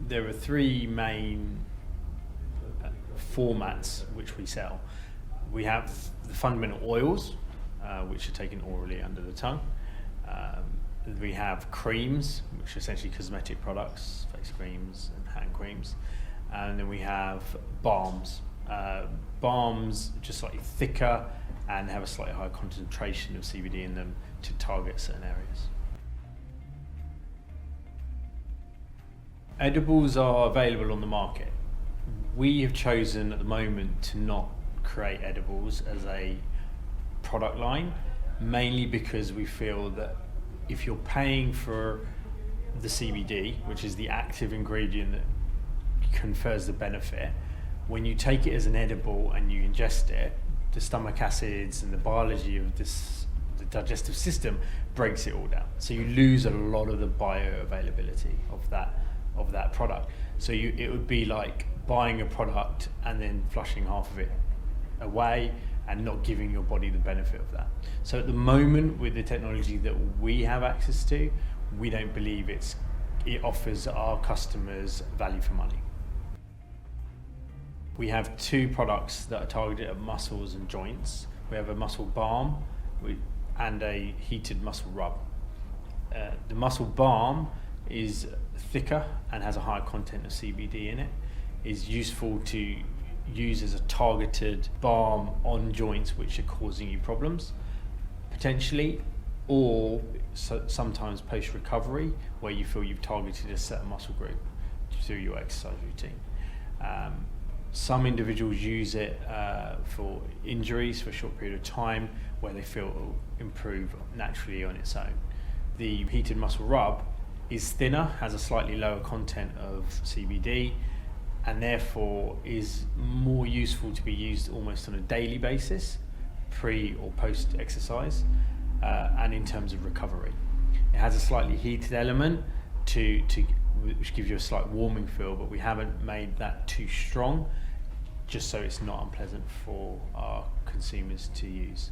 There are three main formats which we sell. We have the fundamental oils, which are taken orally under the tongue. We have creams, which are essentially cosmetic products, face creams and hand creams. And then we have balms. Balms just slightly thicker and have a slightly higher concentration of CBD in them to target certain areas. Edibles are available on the market. We have chosen at the moment to not create edibles as a product line, mainly because we feel that if you're paying for the CBD, which is the active ingredient that confers the benefit, when you take it as an edible and you ingest it, the stomach acids and the biology of the digestive system breaks it all down. So you lose a lot of the bioavailability of that product. So it would be like buying a product and then flushing half of it away and not giving your body the benefit of that. So at the moment, with the technology that we have access to, we don't believe it offers our customers value for money. We have two products that are targeted at muscles and joints. We have a muscle balm and a heated muscle rub. The muscle balm is thicker and has a higher content of CBD in it. Is useful to use as a targeted balm on joints which are causing you problems, potentially, or sometimes post-recovery where you feel you've targeted a certain muscle group through your exercise routine. Some individuals use it for injuries for a short period of time where they feel it will improve naturally on its own. The heated muscle rub is thinner, has a slightly lower content of CBD, and therefore is more useful to be used almost on a daily basis, pre or post exercise, and in terms of recovery. It has a slightly heated element which gives you a slight warming feel, but we haven't made that too strong, just so it's not unpleasant for our consumers to use.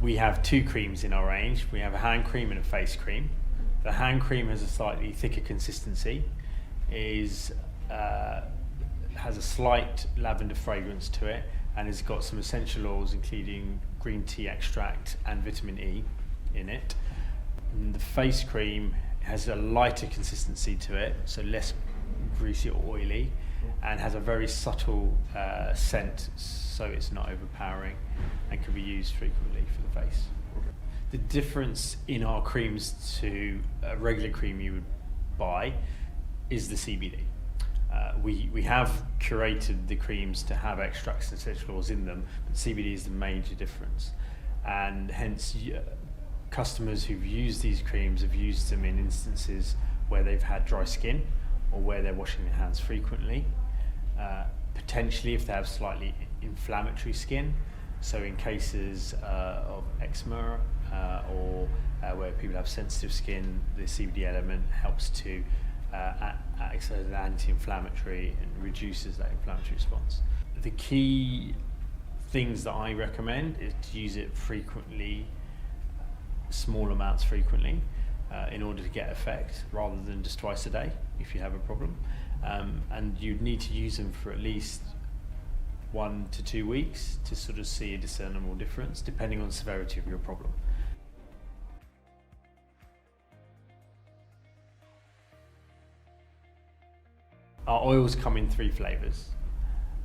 We have two creams in our range. We have a hand cream and a face cream. The hand cream has a slightly thicker consistency, has a slight lavender fragrance to it, and has got some essential oils including green tea extract and vitamin E in it. And the face cream has a lighter consistency to it, so less greasy or oily, and has a very subtle scent, so it's not overpowering and can be used frequently for the face. The difference in our creams to a regular cream you would buy is the CBD. We have curated the creams to have extracts and essential oils in them, but CBD is the major difference. And hence, customers who've used these creams have used them in instances where they've had dry skin or where they're washing their hands frequently. Potentially if they have slightly inflammatory skin, so in cases of eczema or where people have sensitive skin, the CBD element helps to act as an anti-inflammatory and reduces that inflammatory response. The key things that I recommend is to use it frequently, small amounts frequently, in order to get effect, rather than just twice a day if you have a problem. And you'd need to use them for at least 1 to 2 weeks to sort of see a discernible difference, depending on the severity of your problem. Our oils come in 3 flavours,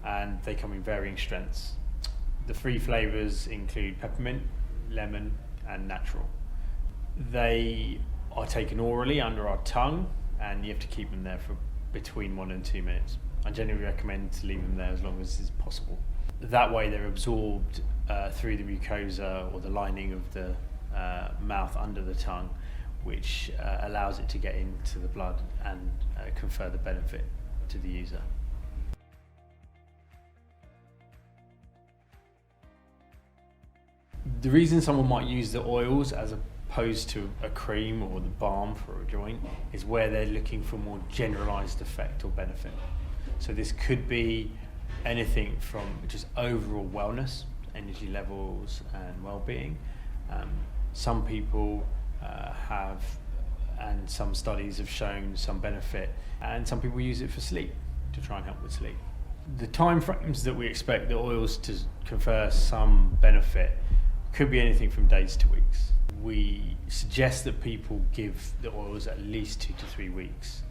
and they come in varying strengths. The 3 flavours include peppermint, lemon, and natural. They are taken orally under our tongue, and you have to keep them there for between 1 and 2 minutes. I generally recommend to leave them there as long as is possible. That way they're absorbed through the mucosa or the lining of the mouth under the tongue, which allows it to get into the blood and confer the benefit to the user. The reason someone might use the oils as opposed to a cream or the balm for a joint is where they're looking for more generalized effect or benefit. So this could be anything from just overall wellness, energy levels and well-being. Some people and some studies have shown some benefit, and some people use it for sleep, to try and help with sleep. The time frames that we expect the oils to confer some benefit could be anything from days to weeks. We suggest that people give the oils at least 2 to 3 weeks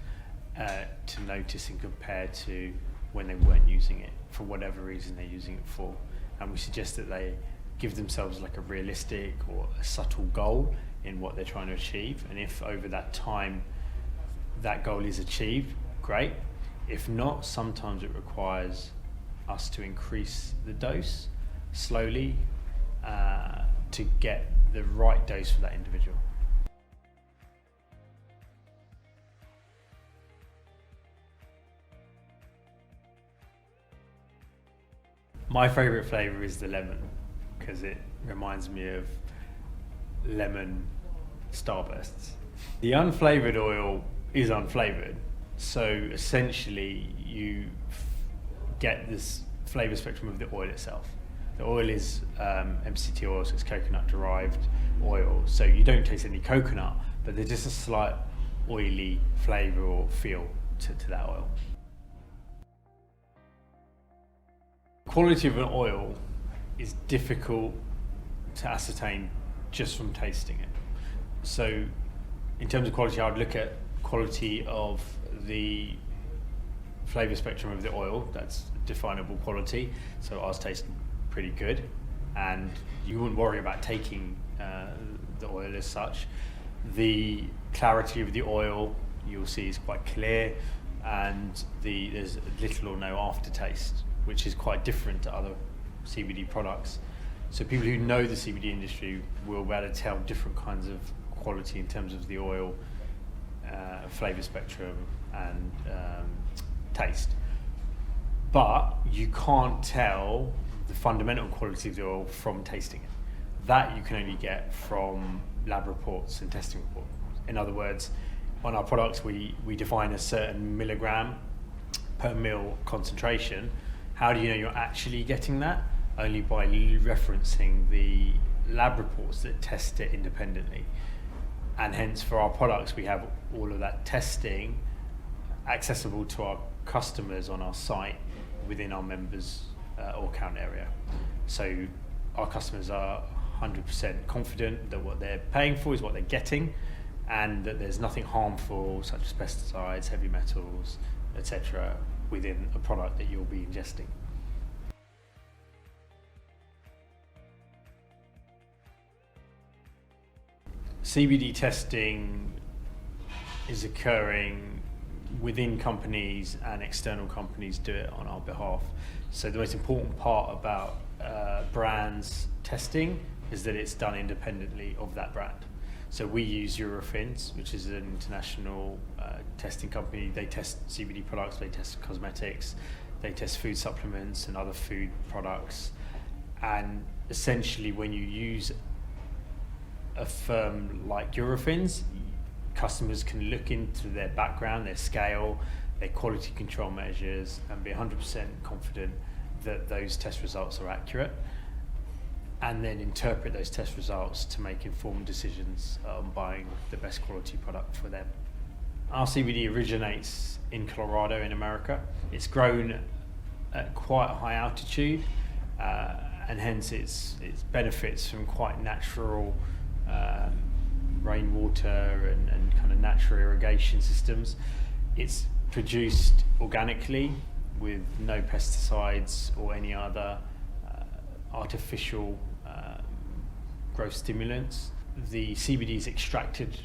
to notice and compare to when they weren't using it, for whatever reason they're using it for. And we suggest that they give themselves like a realistic or a subtle goal in what they're trying to achieve. And if over that time that goal is achieved, great. If not, sometimes it requires us to increase the dose slowly to get the right dose for that individual. My favourite flavour is the lemon, because it reminds me of lemon starbursts. The unflavoured oil is unflavoured, so essentially you get this flavour spectrum of the oil itself. The oil is MCT oil, so it's coconut derived oil, so you don't taste any coconut, but there's just a slight oily flavour or feel to that oil. Quality of an oil is difficult to ascertain just from tasting it. So in terms of quality, I would look at quality of the flavour spectrum of the oil. That's definable quality, so ours tastes pretty good, and you wouldn't worry about taking the oil as such. The clarity of the oil you'll see is quite clear, and there's little or no aftertaste, which is quite different to other CBD products. So people who know the CBD industry will be able to tell different kinds of quality in terms of the oil, flavour spectrum and taste. But you can't tell the fundamental quality of the oil from tasting it. That you can only get from lab reports and testing reports. In other words, on our products we define a certain milligram per mil concentration. How do you know you're actually getting that? Only by referencing the lab reports that test it independently. And hence for our products we have all of that testing accessible to our customers on our site within our members or account area. So our customers are 100% confident that what they're paying for is what they're getting, and that there's nothing harmful such as pesticides, heavy metals, etc. within a product that you'll be ingesting. CBD testing is occurring within companies, and external companies do it on our behalf. So the most important part about brands testing is that it's done independently of that brand. So we use Eurofins, which is an international testing company. They test CBD products, they test cosmetics, they test food supplements and other food products. And essentially when you use a firm like Eurofins, customers can look into their background, their scale, their quality control measures, and be 100% confident that those test results are accurate, and then interpret those test results to make informed decisions on buying the best quality product for them. Our CBD originates in Colorado in America. It's grown at quite a high altitude, and hence it benefits from quite natural rainwater and kind of natural irrigation systems. It's produced organically with no pesticides or any other artificial growth stimulants. The CBD is extracted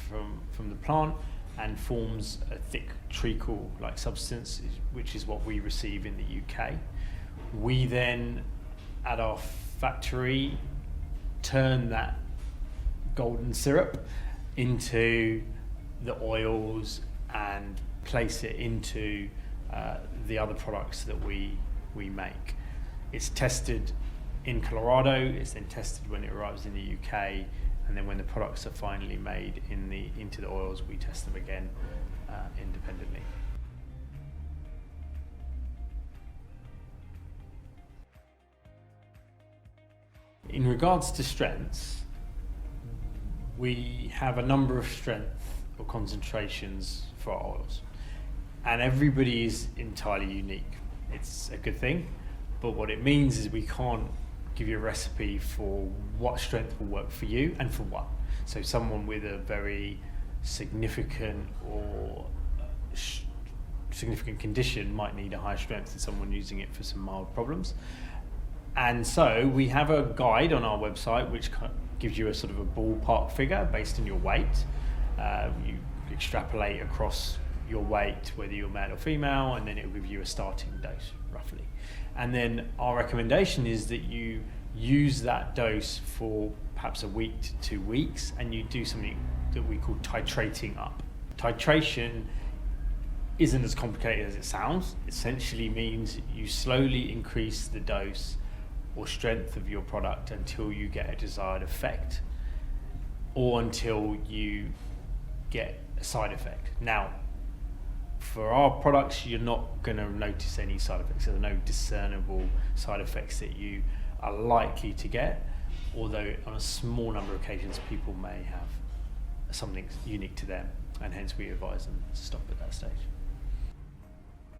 from the plant and forms a thick treacle-like substance, which is what we receive in the UK. We then, at our factory, turn that golden syrup into the oils and place it into the other products that we make. It's tested in Colorado, it's then tested when it arrives in the UK, and then when the products are finally made into the oils, we test them again independently. In regards to strengths, we have a number of strength or concentrations for our oils, and everybody is entirely unique. It's a good thing, but what it means is we can't give you a recipe for what strength will work for you and for what. So someone with a very significant or significant condition might need a higher strength than someone using it for some mild problems. And so we have a guide on our website which gives you a sort of a ballpark figure based on your weight. You extrapolate across your weight, whether you're male or female, and then it will give you a starting dose, roughly. And then our recommendation is that you use that dose for perhaps a week to 2 weeks, and you do something that we call titrating up. Titration isn't as complicated as it sounds. It essentially means you slowly increase the dose or strength of your product until you get a desired effect, or until you get a side effect. Now, for our products, you're not going to notice any side effects. There are no discernible side effects that you are likely to get, although on a small number of occasions people may have something unique to them, and hence we advise them to stop at that stage.